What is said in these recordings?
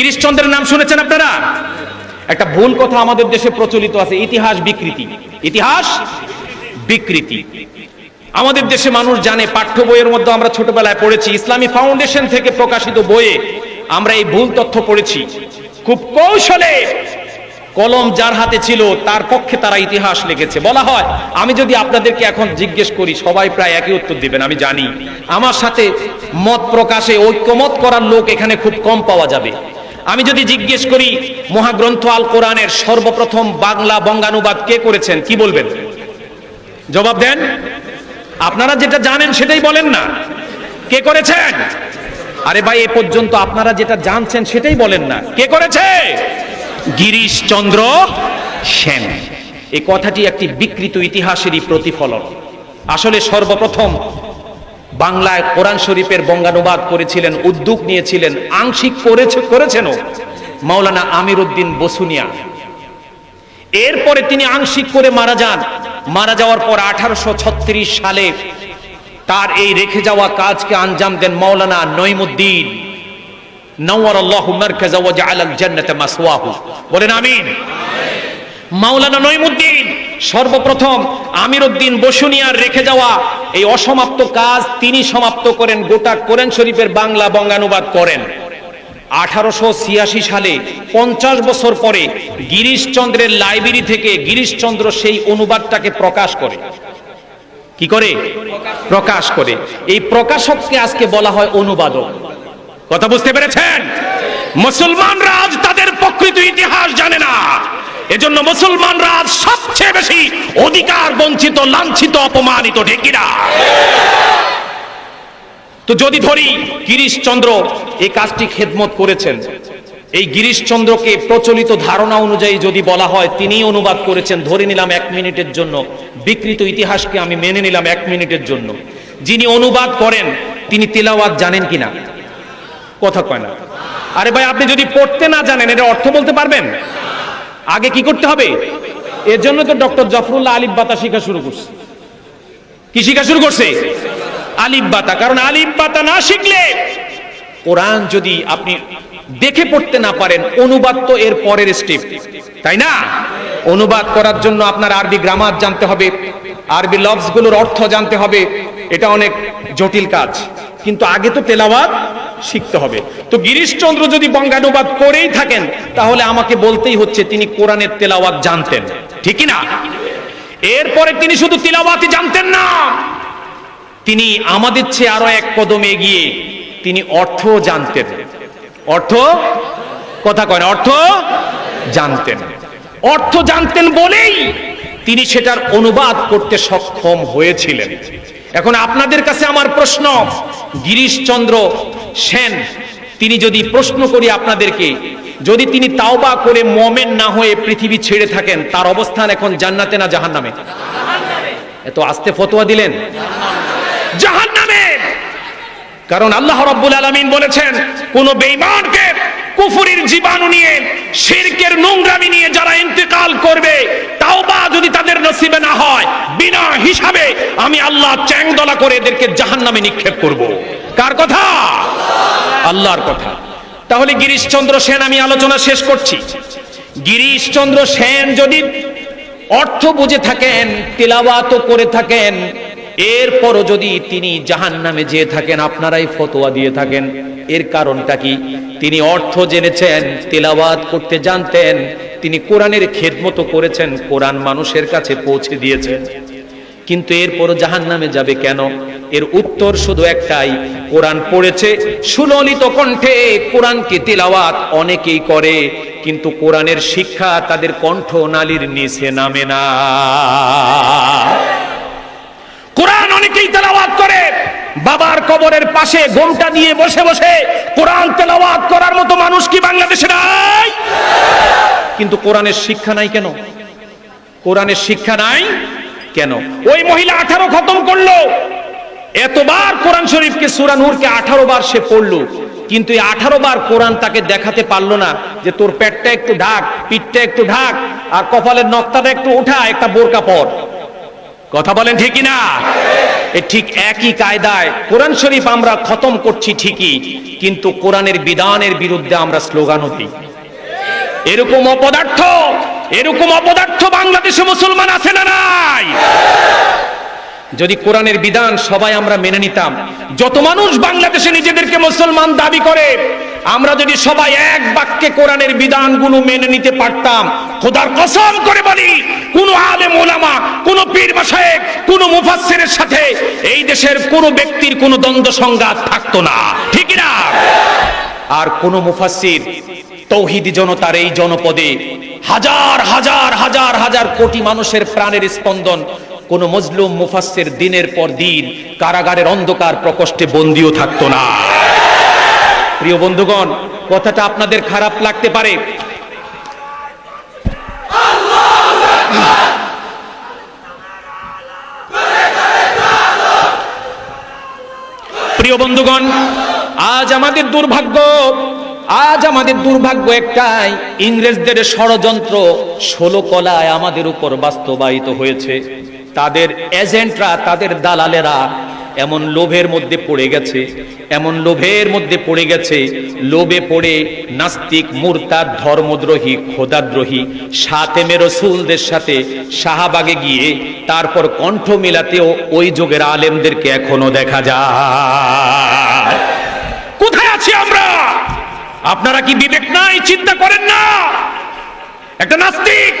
গিরিশচন্দ্রের নাম শুনেছেন আপনারা? একটা ভুল কথা আমাদের দেশে প্রচলিত আছে, ইতিহাস বিকৃতি। ইতিহাস বিকৃতি আমাদের দেশে মানুষ জানে, পাঠ্য বইয়ের মধ্যে আমরা ছোটবেলায় পড়েছি, ইসলামী ফাউন্ডেশন থেকে প্রকাশিত বইয়ে আমরা এই ভুল তথ্য পড়েছি। খুব কৌশলে কলম যার হাতে ছিল তার পক্ষে তারা ইতিহাস লিখেছে। বলা হয়, আমি যদি আপনাদেরকে এখন জিজ্ঞেস করি সবাই প্রায় একই উত্তর দিবেন আমি জানি, আমার সাথে মত প্রকাশে ঐক্যমত করার লোক এখানে খুব কম পাওয়া যাবে। আমি যদি জিজ্ঞেস করি মহাগ্রন্থ আল কোরআনের সর্বপ্রথম বাংলা বঙ্গানুবাদ কে করেছেন, কি বলবেন? জবাব দেন। আপনারা যেটা জানেন সেটাই বলেন না, কে করেছেন? আরে ভাই, এ পর্যন্ত আপনারা যেটা জানছেন সেটাই বলেন না, কে করেছে? গিরিশচন্দ্র সেন। এই কথাটি একটি বিকৃত ইতিহাসেরই প্রতিফলন। আসলে সর্বপ্রথম বাংলায় কোরআন শরীফের বঙ্গানুবাদ করেছিলেন, উদ্যোগ নিয়েছিলেন, আংশিক করেছেনও মাওলানা আমির উদ্দিন বসুনিয়া। এরপরে তিনি আংশিক করে মারা যান। মারা যাওয়ার পর 1836 সালে তার এই রেখে যাওয়া কাজকে আঞ্জাম দেন মাওলানা নঈমুদ্দিন। নাওয়ারাল্লাহু মারকাযা ওয়া জাআলাল জান্নাতা মাসওয়াহু। বলেন আমিন। মাওলানা নঈমুদ্দিন সর্বপ্রথম আমির উদ্দিন বসুনিয়ার রেখে যাওয়া এই অসমাপ্ত কাজ তিনি সমাপ্ত করেন, গোটা কোরআন শরীফের বাংলা বঙ্গানুবাদ করেন। 1886 সালে 50 বছর পরে গিরিশচন্দ্রের লাইব্রেরি থেকে গিরিশচন্দ্র সেই অনুবাদটাকে প্রকাশ করে। কি করে? প্রকাশ করে। এই প্রকাশককে আজকে বলা হয় অনুবাদক। কথা বুঝতে পেরেছেন? মুসলমানরা আজ তাদের প্রকৃত ইতিহাস জানে না, এজন্য মুসলমানরা আজ সবচেয়ে বেশি অধিকার বঞ্চিত, লাঞ্ছিত, অপমানিত। ঠিক কি না? তো যদি ধরি গিরিশচন্দ্র এই কাজটি খেদমত করেছেন, এই গিরিশচন্দ্রকে প্রচলিত ধারণা অনুযায়ী যদি বলা হয় তিনি অনুবাদ করেছেন, ধরে নিলাম 1 মিনিটের জন্য, বিকৃত ইতিহাসকে আমি মেনে নিলাম 1 মিনিটের জন্য, যিনি অনুবাদ করেন তিনি তেলাওয়াত জানেন কিনা? কথা কয় না। আরে ভাই, আপনি যদি পড়তে না জানেন এর অর্থ বলতে পারবেন? আগে কি করতে হবে? এর জন্য তো ডক্টর জাফরুল্লাহ আলিফ বাতা শিখা শুরু করছে। কি শিখা শুরু করছে? আলিফ বাতা। কারণ আলিফ বাতা না শিখলে কোরআন যদি আপনি দেখে পড়তে না পারেন, অনুবাদ তো এর পরের স্টেপ, তাই না? অনুবাদ করার জন্য আপনার আরবি গ্রামার জানতে হবে, আরবি লফজগুলোর অর্থ জানতে হবে, এটা অনেক জটিল কাজ। কিন্তু আগে তো তেলাওয়াত শিখতে হবে। তো গিরিশচন্দ্র যদি বঙ্গানুবাদ করেই থাকেন তাহলে আমাকে বলতেই হচ্ছে তিনি কোরআনের তেলাওয়াত জানতেন। ঠিক না? এরপরে তিনি শুধু তেলাওয়াতই জানতেন না, তিনি আমাদের চেয়ে আরো এক কদম এগিয়ে তিনি অর্থ জানতেন। অর্থ, কথা কয় না, অর্থ জানতেন। অর্থ জানতেন বলেই তিনি সেটার অনুবাদ করতে সক্ষম হয়েছিলেন। এখন আপনাদের কাছে আমার প্রশ্ন, গিরিশচন্দ্র সেন তিনি যদি, প্রশ্ন করি আপনাদেরকে, যদি তিনি তাওবা করে মুমিন না হয়ে পৃথিবী ছেড়ে থাকেন, তার অবস্থান এখন জান্নাতে না জাহান্নামে? এত আস্তে ফতোয়া দিলেন, জাহান্নামে। কারণ আল্লাহ রাব্বুল আলামিন বলেছেন, কোন বেঈমানকে কুফরির জীবাণু নিয়ে, শিরকের নোংরামি নিয়ে যারা ইন্তেকাল করবে, তাওবা যদি তাদের নসিবে না হয়, বিনা হিসাবে আমি আল্লাহ চ্যাংদলা করে এদেরকে জাহান্নামে নিক্ষেপ করব। কার কথা? আল্লাহর কথা। তাহলে গিরিশচন্দ্র সেন, আমি আলোচনা শেষ করছি, গিরিশচন্দ্র সেন যদি অর্থ বুঝে থাকেন, তিলাওয়াতও করে থাকেন, এরপরও যদি তিনি জাহান্নামে যেয়ে থাকেন, আপনারাই ফতোয়া দিয়ে থাকেন, এর কারণটা কি? তিনি অর্থ জেনেছেন, তিলাওয়াত করতে জানতেন, তিনি কোরআনের খেদমত করেছেন, কোরআন মানুষের কাছে পৌঁছে দিয়েছেন, কিন্তু এরপরও জাহান্নামে যাবে কেন? এর উত্তর শুধু একটাই, কোরআন পড়েছে সুললিত কণ্ঠে, কোরআনকে তিলাওয়াত অনেকেই করে, কিন্তু কোরআনের শিক্ষা তাদের কণ্ঠ নালীর নিচে নামে না। কোরআন অনেকেই তেলাওয়াত করে, বাবার কবরের পাশে ঘোমটা দিয়ে বসে বসে কোরআন তেলাওয়াত করার মতো মানুষ কি বাংলাদেশে নাই? কিন্তু কোরআনের শিক্ষা নাই কেন? কোরআনের শিক্ষা নাই কেন? ওই মহিলা 18 খতম করলো, এতবার কোরআন শরীফকে, সূরা নূরকে 18 বার সে পড়লো, কিন্তু এই 18 বার কোরআন তাকে দেখাতে পারলো না যে তোর পেটটা একটু ঢাক, পিঠটা একটু ঢাক, আর কপালের নকটাটা একটু উঠা, একটা বোরকা পর। কথা বলেন ঠিক না? ঠিক একই কায়দায় কোরআন শরীফ আমরা খতম করছি ঠিকই, কিন্তু কোরআনের বিধানের বিরুদ্ধে আমরা স্লোগানও দিই। এরকম অপদার্থ বাংলাদেশে মুসলমান আছে না নাই? যদি কোরআনের বিধান সবাই আমরা মেনে নিতাম, যত মানুষ বাংলাদেশে নিজেদেরকে মুসলমান দাবি করে, আমরা যদি সবাই এক বাক্যে কোরআনের বিধানগুলো মেনে নিতে পারতাম, খোদার কসম করে বলি, কোন আলেম ওলামা, কোন পীর মাশায়েখ, কোন মুফাসসিরের সাথে এই দেশের কোন ব্যক্তির কোন দ্বন্দ্ব সংঘাত থাকতো না, ঠিক না? আর কোন মুফাসসির তৌহিদি জনতার এই জনপদে হাজার হাজার হাজার হাজার কোটি মানুষের প্রাণের স্পন্দন, কোন মজলুম মুফাসসির দিনের পর দিন কারাগারের অন্ধকার প্রকোষ্ঠে বন্দীও থাকতো না। প্রিয় বন্ধুগণ, কথাটা আপনাদের খারাপ লাগতে পারে, প্রিয় বন্ধুগণ, আজ আমাদের দুর্ভাগ্য একটাই, ইংরেজদের ষড়যন্ত্র 16 কলায় আমাদের উপর বাস্তবায়িত হয়েছে। তাদের এজেন্টরা, তাদের দালালেরা এমন লোভের মধ্যে পড়ে গেছে, লোভে পড়ে নাস্তিক, মুরতাদ, ধর্মদ্রোহী, খোদাদ্রোহী সাতেমে রসুলদের সাথে শাহবাগে গিয়ে তারপর কণ্ঠ মিলাতেও ওই যুগের আলেমদেরকে এখনো দেখা যায়। কোথায় আছি আমরা? আপনারা কি বিবেক নাই? চিন্তা করেন না? একটা নাস্তিক,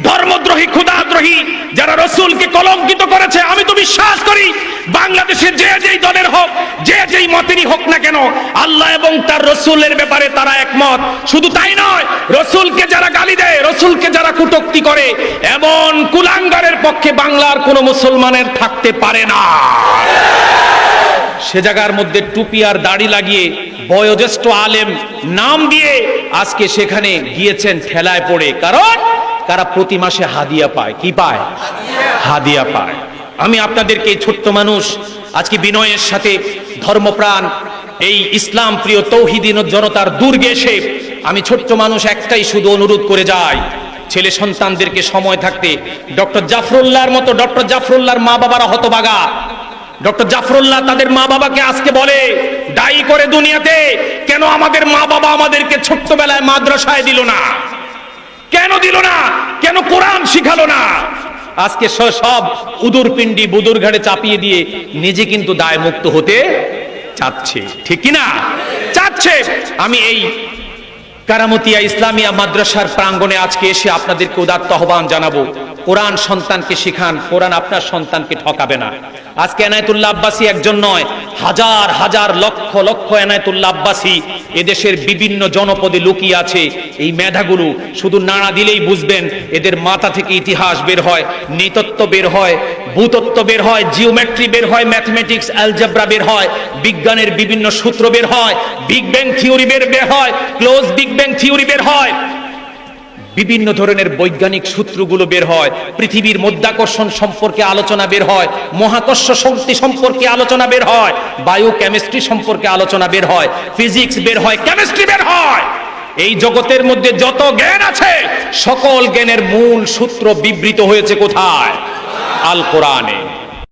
ধর্মদ্রোহী, খোদাদ্রোহী যারা রসুলকে কলঙ্কিত করেছে, আমি তো বিশ্বাস করি বাংলাদেশে যে যেই দলের হোক, যে যেই মতেরই হোক না কেন, আল্লাহ এবং তার রসুলের ব্যাপারে তারা একমত। শুধু তাই নয়, রসুলকে যারা গালি দেয়, রসুলকে যারা কটূক্তি করে, এমন কুলাঙ্গারের পক্ষে বাংলার কোনো মুসলমানের থাকতে পারে না। সে জায়গার মধ্যে টুপি আর দাড়ি লাগিয়ে বয়োজ্যেষ্ঠ আলেম নাম দিয়ে আজকে সেখানে গিয়েছেন ঠেলায় পড়ে, কারণ তারা প্রতি মাসে হাদিয়া পায়। কি পায়? হাদিয়া পায়। আমি আপনাদেরকে ছোট্ট মানুষ আজকে বিনয়ের সাথে ধর্মপ্রাণ এই ইসলাম প্রিয় তৌহিদি জনতার দুর্গে এসে আমি ছোট্ট মানুষ একটাই শুধু অনুরোধ করে যাই, ছেলে সন্তানদেরকে সময় থাকতে ডক্টর জাফরুল্লাহর মতো, ডক্টর জাফরুল্লাহর মা বাবারা হতবাগা। ডক্টর জাফরুল্লাহ তাদের মা বাবাকে আজকে বলে, দায়ী করে দুনিয়াতে, কেন আমাদের মা বাবা আমাদেরকে ছোট্টবেলায় মাদ্রাসায় দিল না? কেন দিল না? কেন কোরআন শিখালো না? আজকে সব উদুর পিণ্ডি বুদুর ঘাড়ে চাপিয়ে দিয়ে নিজে কিন্তু দায় মুক্ত হতে চাচ্ছে, ঠিক কিনা? চাচ্ছে। আমি এই কারামতিয়া ইসলামিয়া মাদ্রাসার প্রাঙ্গণে আজকে এসে আপনাদেরকে উদাত্ত আহ্বান জানাবো, কোরআন সন্তানকে শিখান, কোরআন আপনার সন্তানকে ঠকাবে না। আজকে এনায়েতুল্লাহ আব্বাসী একজন নয়, হাজার হাজার লক্ষ লক্ষ এনায়েতুল্লাহ আব্বাসী এদেশের বিভিন্ন জনপদে লুকিয়ে আছে। এই মেধাগুলো শুধু নাড়া দিলেই বুঝবেন এদের মাথা থেকে ইতিহাস বের হয়, নৃতত্ব বের হয়, ভূতত্ত্ব বের হয়, জিওমেট্রি বের হয়, ম্যাথমেটিক্স, অ্যালজেব্রা বের হয়, বিজ্ঞানের বিভিন্ন সূত্র বের হয়, বিগ ব্যাং থিওরি বের হয়, ক্লোজ বিগ ব্যাং থিওরি বের হয়, বিভিন্ন ধরনের বৈজ্ঞানিক সূত্রগুলো বের হয়, পৃথিবীর মধ্যাকর্ষণ সম্পর্কে আলোচনা বের হয়, মহাকর্ষ শক্তি সম্পর্কে আলোচনা বের হয়, বায়োকেমিস্ট্রি সম্পর্কে আলোচনা বের হয়, ফিজিক্স বের হয়, কেমিস্ট্রি বের হয়। এই জগতের মধ্যে যত জ্ঞান আছে সকল জ্ঞানের মূল সূত্র বিবৃত হয়েছে কোথায়? আল কোরআনে।